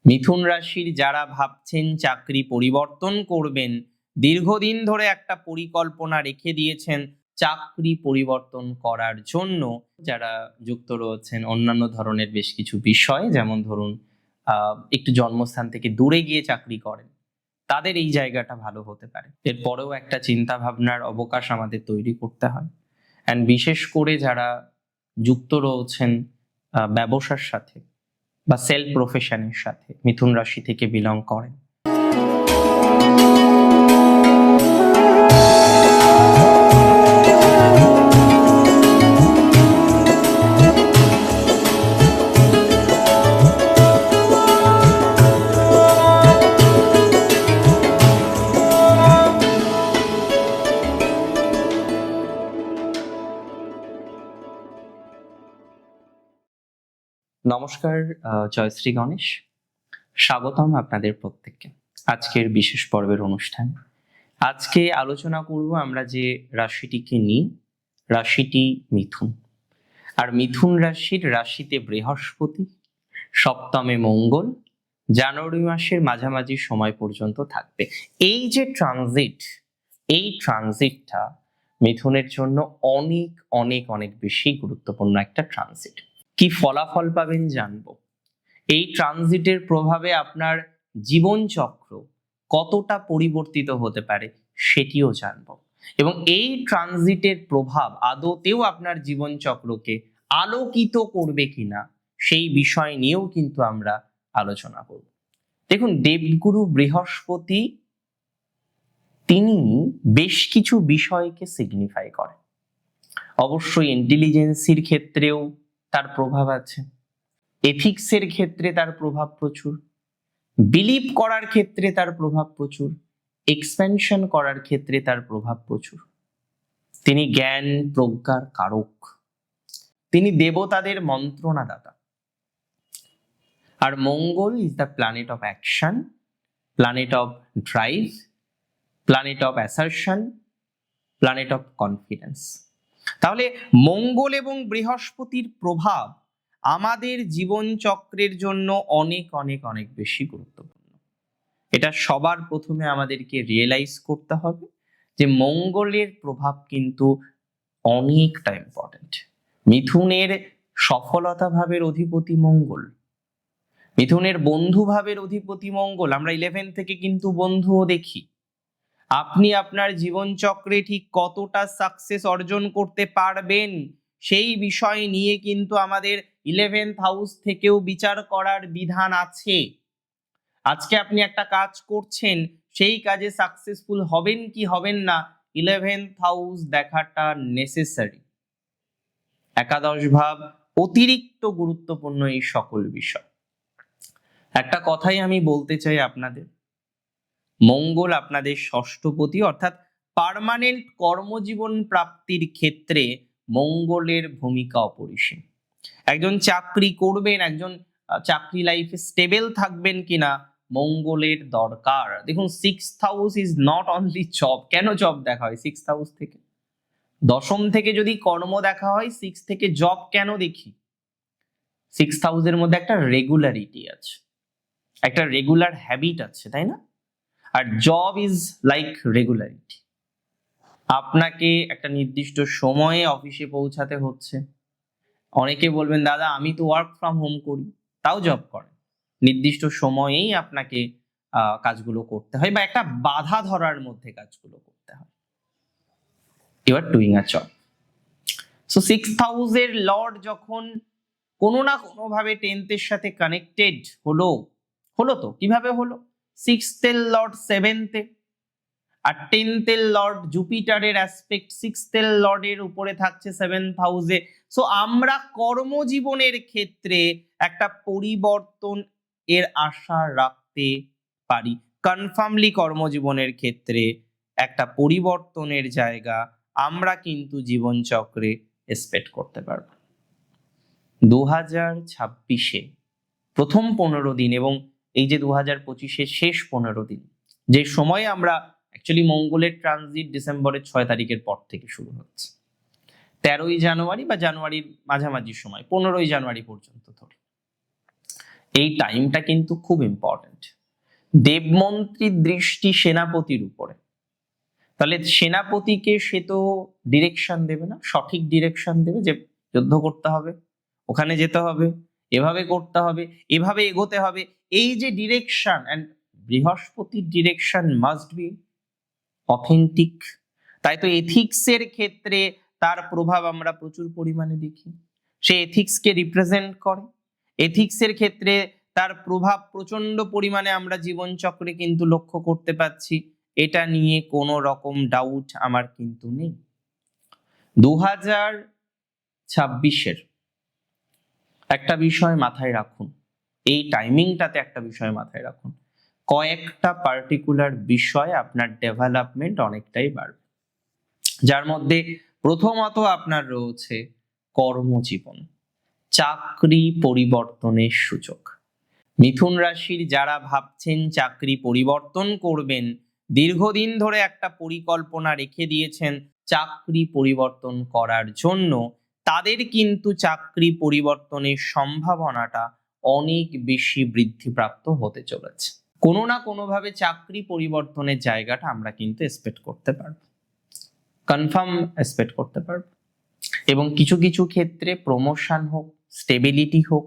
মিথুন রাশির যারা ভাবছেন চাকরি পরিবর্তন করবেন, দীর্ঘদিন ধরে একটা পরিকল্পনা রেখে দিয়েছেন চাকরি পরিবর্তন করার জন্য, যারা যুক্ত রয়েছেন অন্যান্য ধরনের বেশ কিছু বিষয়, যেমন ধরুন একটু জন্মস্থান থেকে দূরে গিয়ে চাকরি করেন, তাদের এই জায়গাটা ভালো হতে পারে। এরপরেও একটা চিন্তা ভাবনার অবকাশ আমাদের তৈরি করতে হয়। অ্যান্ড বিশেষ করে যারা যুক্ত রয়েছেন ব্যবসার সাথে বা সেলফ প্রফেশনের সাথে, মিথুন রাশি থেকে বিলং করেন, নমস্কার, জয়শ্রী গণেশ, স্বাগতম আপনাদের প্রত্যেককে আজকের বিশেষ পর্বের অনুষ্ঠান। আজকে আলোচনা করব আমরা যে রাশিটিকে নিয়ে, রাশিটি মিথুন। আর মিথুন রাশিতে বৃহস্পতি, সপ্তমে মঙ্গল জানুয়ারি মাসের মাঝামাঝি সময় পর্যন্ত থাকবে। এই যে ট্রানজিটটা মিথুনের জন্য অনেক অনেক অনেক বেশি গুরুত্বপূর্ণ একটা ট্রানজিট। কি ফলাফল পাবেন জানবো। এই ট্রানজিটের প্রভাবে আপনার জীবনচক্র কতটা পরিবর্তিত হতে পারে সেটিও জানবো, এবং এই ট্রানজিটের প্রভাব আদতেও আপনার জীবনচক্রকে আলোকিত করবে কিনা সেই বিষয় নিয়েও কিন্তু আমরা আলোচনা করব। দেখুন, দেবগুরু বৃহস্পতি তিনি বেশ কিছু বিষয়কে সিগনিফাই করেন। অবশ্যই ইন্টেলিজেন্সির ক্ষেত্রেও তার প্রভাব আছে, এথিক্সের ক্ষেত্রে তার প্রভাব প্রচুর, বিলিভ করার ক্ষেত্রে তার প্রভাব প্রচুর, এক্সপেনশন করার ক্ষেত্রে তার প্রভাব প্রচুর। তিনি জ্ঞান প্রজ্ঞার কারক, তিনি দেবতাদের মন্ত্রণাদাতা। আর Mangal is the planet of action, planet of drive, planet of assertion, planet of confidence. তাহলে মঙ্গল এবং বৃহস্পতির প্রভাব আমাদের জীবন চক্রের জন্য অনেক অনেক অনেক বেশি গুরুত্বপূর্ণ। এটা সবার প্রথমে আমাদেরকে রিয়েলাইজ করতে হবে যে মঙ্গলের প্রভাব কিন্তু অনেকটা ইম্পর্টেন্ট। মিথুনের সফলতা ভাবের অধিপতি মঙ্গল, মিথুনের বন্ধু ভাবের অধিপতি মঙ্গল। আমরা 11 থেকে কিন্তু বন্ধুও দেখি। আপনি আপনার জীবন চক্রে ঠিক কতটা সাকসেস অর্জন করতে পারবেন সেই বিষয় নিয়ে কিন্তু আমাদের 11th হাউস থেকেও বিচার করার বিধান আছে। আজকে আপনি একটা কাজ করছেন, সেই কাজে সাকসেসফুল হবেন কি হবেন না 11th হাউস দেখাটা নেসেসারি। একাদশ ভাব অতিরিক্ত গুরুত্বপূর্ণ এই সকল বিষয়। একটা কথাই আমি বলতে চাই আপনাদের, মঙ্গল আপনাদের ষষ্ঠপতি, অর্থাৎ পার্মানেন্ট কর্মজীবন প্রাপ্তির ক্ষেত্রে মঙ্গলের ভূমিকা অপরিসীম। একজন চাকরি করবেন, একজন চাকরি লাইফে স্টেবল থাকবেন কিনা মঙ্গলের দরকার। দেখুন, 6th house is not only job. কেন জব দেখা হয় 6th হাউস থেকে? দশম থেকে যদি কর্ম দেখা হয়, 6 থেকে জব কেন দেখি? 6th হাউসের মধ্যে একটা রেগুলারিটি আছে, একটা রেগুলার হ্যাবিট আছে, তাই না? আর জব ইজ লাইক রেগুলারিটি। আপনাকে একটা নির্দিষ্ট সময়ে অফিসে পৌঁছাতে হচ্ছে। অনেকে বলবেন, দাদা আমি তো ওয়ার্ক ফ্রম হোম করি, তাও জব করেন। নির্দিষ্ট সময়েই আপনাকে কাজগুলো করতে হয়, বা একটা বাধা ধরার মধ্যে কাজগুলো করতে হয়। You are doing a job. So 6th হাউসের লর্ড যখন কোনো না কোনো ভাবে 10th এর সাথে কানেক্টেড হলো তো কিভাবে হলো? 6th এর লর্ড 7th এ, আর 10th এর লর্ড জুপিটারের অ্যাসপেক্ট 6th এর লর্ডের উপরে থাকছে 7th হাউসে। সো আমরা কর্মজীবনের ক্ষেত্রে একটা পরিবর্তন এর আশা রাখতে পারি। কনফার্মলি কর্মজীবনের ক্ষেত্রে একটা পরিবর্তনের জায়গা আমরা কিন্তু জীবন চক্রে এক্সপেক্ট করতে পারবো। 2026-এ প্রথম 15 দিন এবং এই যে 2025-এর শেষ 15 দিন, যে সময়ে আমরা অ্যাকচুয়ালি মঙ্গলের ট্রানজিট ডিসেম্বরের 6 তারিখের পর থেকে শুরু হচ্ছে, 13ই জানুয়ারি বা জানুয়ারির মাঝামাঝি সময় 15ই জানুয়ারি পর্যন্ত ধরে, এই টাইমটা কিন্তু খুব ইম্পর্টেন্ট। দেবমন্ত্রীর দৃষ্টি সেনাপতির উপরে, তাহলে সেনাপতিকে সে তো ডিরেকশন দেবে না, সঠিক ডিরেকশন দেবে যে যুদ্ধ করতে হবে, ওখানে যেতে হবে, এভাবে করতে হবে, এভাবে এগোতে হবে, এই যে ডিরেকশন। অ্যান্ড বৃহস্পতির ডিরেকশন মাস্ট বি অথেন্টিক। তাই তো এথিক্সের ক্ষেত্রে তার প্রভাব আমরা প্রচুর পরিমাণে দেখি। সে এথিক্সকে রিপ্রেজেন্ট করে। এথিক্সের ক্ষেত্রে তার প্রভাব প্রচন্ড পরিমাণে আমরা জীবনচক্রে কিন্তু লক্ষ্য করতে পাচ্ছি। এটা নিয়ে কোনো রকম ডাউট আমার কিন্তু নেই। 2026-এর একটা বিষয় মাথায় রাখুন, এই টাইমিংটাতে একটা বিষয় মাথায় রাখুন, কয়েকটা পার্টিকুলার বিষয় আপনার ডেভেলপমেন্ট অনেকটাই বাড়বে। যার মধ্যে প্রথমত আপনার রয়েছে কর্মজীবন, চাকরি পরিবর্তনের সূচক। মিথুন রাশির যারা ভাবছেন চাকরি পরিবর্তন করবেন, দীর্ঘদিন ধরে একটা পরিকল্পনা রেখে দিয়েছেন চাকরি পরিবর্তন করার জন্য, তাদের কিন্তু চাকরি পরিবর্তনের সম্ভাবনাটা অনেক বেশি বৃদ্ধিপ্রাপ্ত হতে চলেছে। কোনো না কোনোভাবে চাকরি পরিবর্তনের জায়গাটা আমরা কিন্তু এক্সপেক্ট করতে পারবো, কনফার্ম এক্সপেক্ট করতে পারবো। এবং কিছু কিছু ক্ষেত্রে প্রমোশন হোক, স্টেবিলিটি হোক,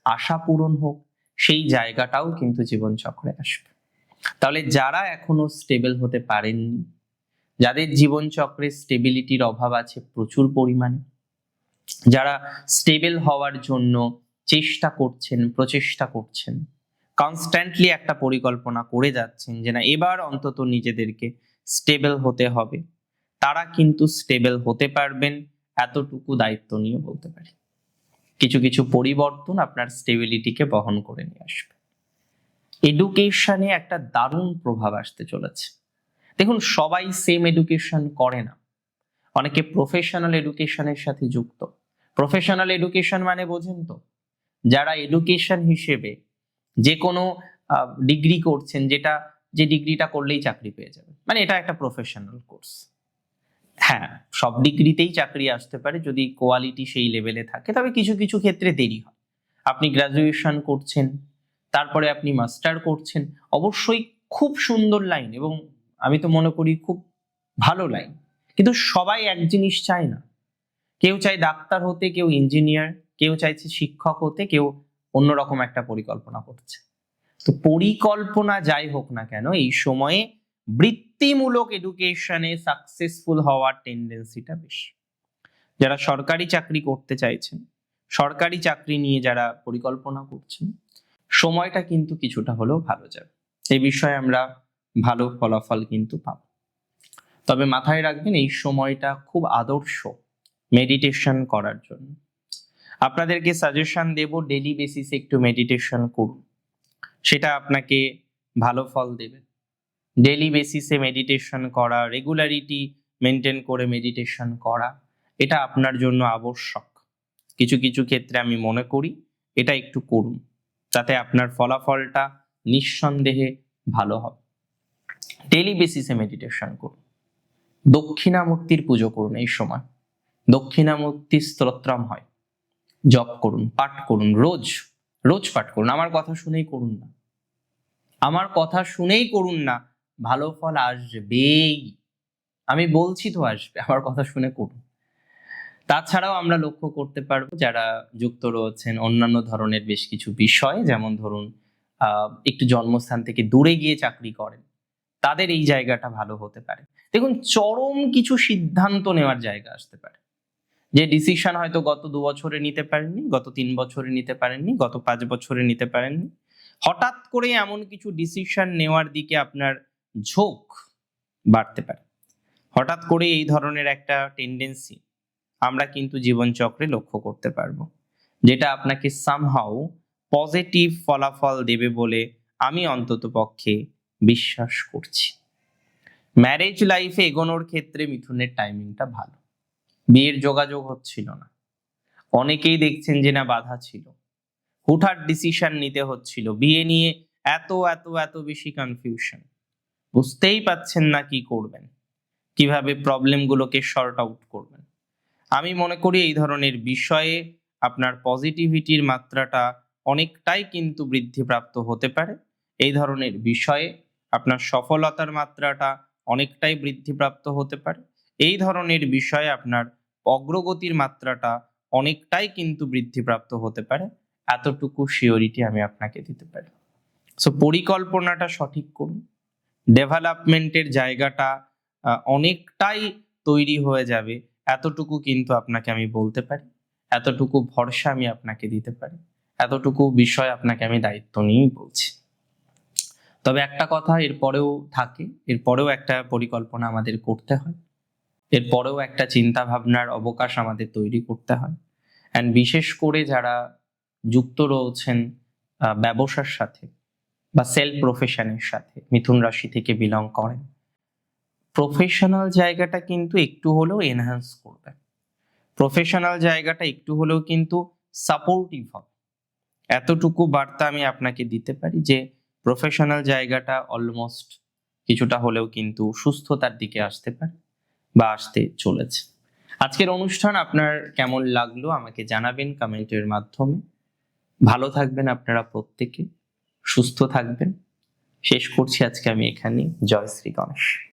আশা পূরণ হোক, সেই জায়গাটাও কিন্তু জীবনচক্রে আসবে। তাহলে যারা এখনো স্টেবল হতে পারেননি, যাদের জীবনচক্রে স্টেবিলিটির অভাব আছে প্রচুর পরিমাণে, যারা স্টেবল হওয়ার জন্য চেষ্টা করছেন, প্রচেষ্টা করছেন, কনস্ট্যান্টলি একটা পরিকল্পনা করে যাচ্ছেন যে না এবার অন্তত নিজেদেরকে স্টেবল হতে হবে, তারা কিন্তু স্টেবল হতে পারবেন, এতটুকু দায়িত্ব নিয়ে বলতে পারি। কিছু কিছু পরিবর্তন আপনার স্টেবিলিটিকে বহন করে নিয়ে আসবে। এডুকেশনে একটা দারুণ প্রভাব আসতে চলেছে। দেখুন, সবাই সেম এডুকেশন করে না, অনেকে প্রফেশনাল এডুকেশনের সাথে যুক্ত। প্রফেশনাল এডুকেশন মানে বোঝেন তো, যারা এডুকেশন হিসেবে যে কোনো ডিগ্রি করছেন, যেটা যে ডিগ্রিটা করলেই চাকরি পেয়ে যাবে, মানে এটা একটা প্রফেশনাল কোর্স। হ্যাঁ, সব ডিগ্রিতেই চাকরি আসতে পারে যদি কোয়ালিটি সেই লেভেলে থাকে, তবে কিছু কিছু ক্ষেত্রে দেরি হয়। আপনি গ্রাজুয়েশন করছেন, তারপরে আপনি মাস্টার করছেন, অবশ্যই খুব সুন্দর লাইন এবং আমি তো মনে করি খুব ভালো লাইন, কিন্তু সবাই এক জিনিস চায় না। কেউ চায় ডাক্তার হতে, কেউ ইঞ্জিনিয়ার, কেউ চাইছে শিক্ষক হতে, কেউ অন্যরকম একটা পরিকল্পনা করছে। তো পরিকল্পনা যাই হোক না কেন, এই সময়ে বৃত্তিমূলক এডুকেশনে সাকসেসফুল হওয়ার টেন্ডেন্সিটা বেশি। যারা সরকারি চাকরি করতে চাইছেন, সরকারি চাকরি নিয়ে যারা পরিকল্পনা করছেন, সময়টা কিন্তু কিছুটা হলেও ভালো যাবে। এই বিষয়ে আমরা ভালো ফলাফল কিন্তু পাব। তবে মাথায় রাখবেন এই সময়টা খুব আদর্শ মেডিটেশন করার জন্য। আপনাদেরকে সাজেশন দেব, ডেইলি বেসিসে একটু মেডিটেশন করুন, সেটা আপনাকে ভালো ফল দেবে। ডেইলি বেসিসে মেডিটেশন করা, রেগুলারিটি মেনটেন করে মেডিটেশন করা, এটা আপনার জন্য আবশ্যক। কিছু কিছু ক্ষেত্রে আমি মনে করি এটা একটু করুন, তাতে আপনার ফলাফলটা নিঃসন্দেহে ভালো হবে। ডেইলি বেসিসে মেডিটেশন করুন, দক্ষিণামূর্তির পুজো করুন, এই সময় দক্ষিণামূর্তি স্তোত্রম হয়, জপ করুন, পাঠ করুন, রোজ রোজ পাঠ করুন। আমার কথা শুনেই করুন না, আমার কথা শুনেই করুন না, ভালো ফল আসবেই, আমি বলছি তো আসবে, আমার কথা শুনে করুন। তাছাড়াও আমরা লক্ষ্য করতে পারবো যারা যুক্ত রয়েছেন অন্যান্য ধরনের বেশ কিছু বিষয়, যেমন ধরুন একটু জন্মস্থান থেকে দূরে গিয়ে চাকরি করেন, তাদের এই জায়গাটা ভালো হতে পারে। দেখুন, চরম কিছু সিদ্ধান্ত নেওয়ার জায়গা আসতে পারে, যে ডিসিশন হয়তো গত 2 বছরে নিতে পারেননি, গত 3 বছরে নিতে পারেননি, গত 5 বছরে নিতে পারেননি, হঠাৎ করে এমন কিছু ডিসিশন নেওয়ার দিকে আপনার ঝোঁক বাড়তে পারে। হঠাৎ করে এই ধরনের একটা টেন্ডেন্সি আমরা কিন্তু জীবনচক্রে লক্ষ্য করতে পারবো, যেটা আপনাকে সামহাউ পজিটিভ ফলাফল দেবে বলে আমি অন্তত পক্ষে বিশ্বাস করছি। ম্যারেজ লাইফে এগোনোর ক্ষেত্রে মিথুনের টাইমিংটা ভালো, বিয়ের যোগাযোগ হচ্ছিল না, অনেকেই দেখছেন যে না বাধা ছিল, হুটহাট ডিসিশন নিতে হচ্ছিল, বিয়ে নিয়ে এত এত এত বেশি কনফিউশন, বুঝতেই পাচ্ছেন না কি করবেন, কিভাবে প্রবলেমগুলোকে শর্ট আউট করবেন। আমি মনে করি এই ধরনের বিষয়ে আপনার পজিটিভিটির মাত্রাটা অনেকটাই কিন্তু বৃদ্ধিপ্রাপ্ত হতে পারে। এই ধরনের বিষয়ে আপনার সফলতার মাত্রাটা অনেকটাই বৃদ্ধিপ্রাপ্ত হতে পারে। এই ধরনের বিষয়ে আপনার অগ্রগতির মাত্রাটা অনেকটাই কিন্তু বৃদ্ধিপ্রাপ্ত হতে পারে। এতটুকু সিওরিটি আমি আপনাকে দিতে পারি। সো পরিকল্পনাটা সঠিক করুন। ডেভেলপমেন্টের জায়গাটা অনেকটাই তৈরি হয়ে যাবে, এতটুকু কিন্তু আপনাকে আমি বলতে পারি। এতটুকু ভরসা আমি আপনাকে দিতে পারি। এতটুকু বিষয় আপনাকে আমি দায়িত্ব নিয়েই বলছি। তবে একটা কথা এরপরেও থাকে, এরপরেও একটা পরিকল্পনা আমাদের করতে হয়। এরপরেও একটা চিন্তা ভাবনার অবকাশ আমাদের তৈরি করতে হয়। অ্যান্ড বিশেষ করে যারা যুক্ত রয়েছেন ব্যবসার সাথে বা সেলফ প্রফেশনের সাথে, মিথুন রাশি থেকে বিলং করেন, প্রফেশনাল জায়গাটা কিন্তু একটু হলেও এনহ্যান্স করবে। প্রফেশনাল জায়গাটা একটু হলেও কিন্তু সাপোর্টিভ হবে। এতটুকু বার্তা আমি আপনাকে দিতে পারি যে প্রফেশনাল জায়গাটা অলমোস্ট কিছুটা হলেও কিন্তু সুস্থতার দিকে আসতে পারে বা আসতে চলেছে। আজকের অনুষ্ঠান আপনার কেমন লাগলো আমাকে জানাবেন কমেন্টের মাধ্যমে। ভালো থাকবেন আপনারা প্রত্যেকে, সুস্থ থাকবেন। শেষ করছি আজকে আমি এখানেই। জয় শ্রী গণেশ।